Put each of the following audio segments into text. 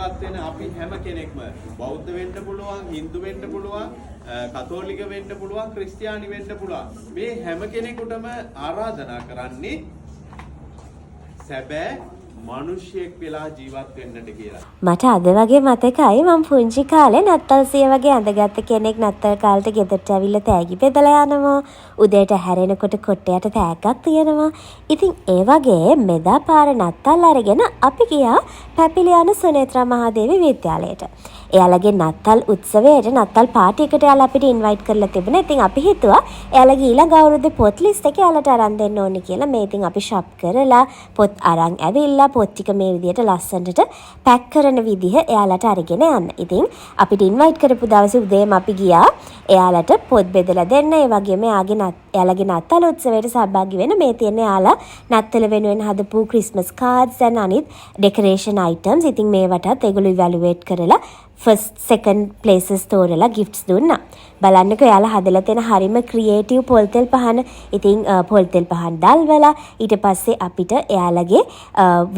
ජීවත් වෙන අපි හැම කෙනෙක්ම බෞද්ධ වෙන්න පුළුවන්, හින්දු වෙන්න පුළුවන්, කතෝලික වෙන්න පුළුවන්, ක්‍රිස්තියානි වෙන්න පුළුවන්. මේ හැම කෙනෙකුටම ආරාධනා කරන්නේ සැබෑ මිනිහෙක් වෙලා ජීවත් වෙන්නට කියලා. මට අද වගේ මතකයි මම පුංචි කාලේ නත්තල් සිය වගේ අඳගත්ත කෙනෙක් නත්තල් කාලට ගෙදරට ඇවිල්ලා තෑගි බෙදලා යනවා. උදේට හැරෙනකොට කොට්ටයට තෑග්ගක් තියෙනවා. ඉතින් ඒ වගේ මෙදා පාර නත්තල් අරගෙන අපි ගියා පැපිලියාන සුනේත්‍රා මහදේවි විද්‍යාලයට. එයාලගේ නත්තල් උත්සවයට නත්තල් පාටි එකට එයාලා අපිට ඉන්වයිට් කරලා තිබුණා. ඉතින් අපි හිතුවා එයාලගේ ඊළඟ අවුරුද්දේ පොත් ලිස්ට් එක එයාලට අරන් දෙන්න ඕනේ කියලා. මේ ඉතින් අපි ෂොප් කරලා පොත් අරන් ඇවිල්ලා පොත් ටික මේ විදියට ලස්සනට පැක් කරන විදිහ එයාලට අරගෙන යන්න. ඉතින් අපිට ඉන්වයිට් කරපු දවසේ උදේම අපි ගියා එයාලට පොත් බෙදලා දෙන්න. ඒ වගේම එයාලගේ නත්තල් උත්සවයට සහභාගී වෙන්න මේ තියෙන එයාලා නත්තල වෙනුවෙන් හදපු ක්‍රිස්මස් කාඩ්ස් and අනිත් ඩෙකොරේෂන් අයිටම්ස්. ඉතින් මේවටත් ඒගොල්ලෝ ඉවැලුවේට් කරලා ෆස්ට් සෙකන්ඩ් ප්ලේසස් තෝරලා ගිෆ්ට්ස් දුන්නා. බලන්නකෝ එයාලා හදලා තියෙන හරිම ක්‍රියේටිව් පොල්තෙල් පහන. ඉතින් පොල්තෙල් පහන් දැල්වලා ඊට පස්සේ අපිට එයාලගේ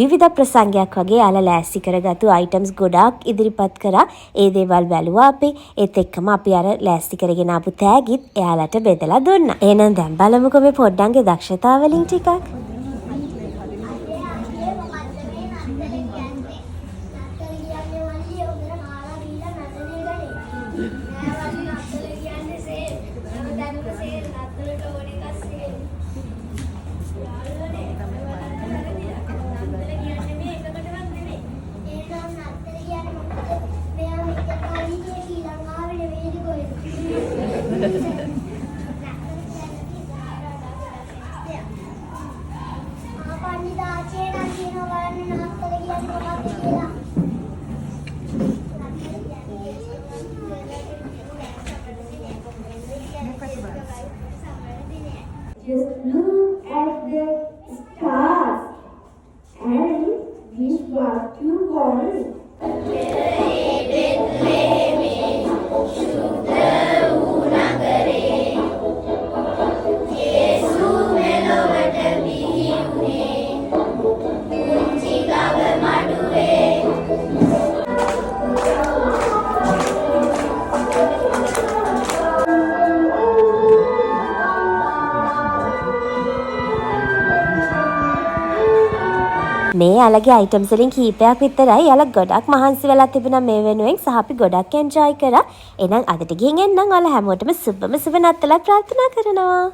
විවිධ ප්‍රසංගයක් වගේ එයාලා ලෑස්ති කරගත්තු අයිටම්ස් ගොඩාක් ඉදිරිපත් කරා. ඒ දේවල් බැලුවා අපි. ඒත් එක්කම අපි අර ලෑස්ති කරගෙන ආපු තෑගිත් එයාලට බෙදලා දුන්නා. එහෙනම් දැන් බලමුකෝ මේ පොඩ්ඩන්ගේ දක්ෂතාවලින් ටිකක්. Just look at the stars and wish what you want. මේ යාලගේ අයිටම්ස් වලින් කීපයක් විතරයි යාලා ගොඩක් මහන්සි වෙලා තිබුණා මේ වෙනුවෙන් සහ අපි ගොඩක් එන්ජොයි කරා. එහෙනම් අදට ගිහින් එන්නම් ඔයාලා හැමෝටම සුබම සුබ නත්තලක් ප්‍රාර්ථනා කරනවා.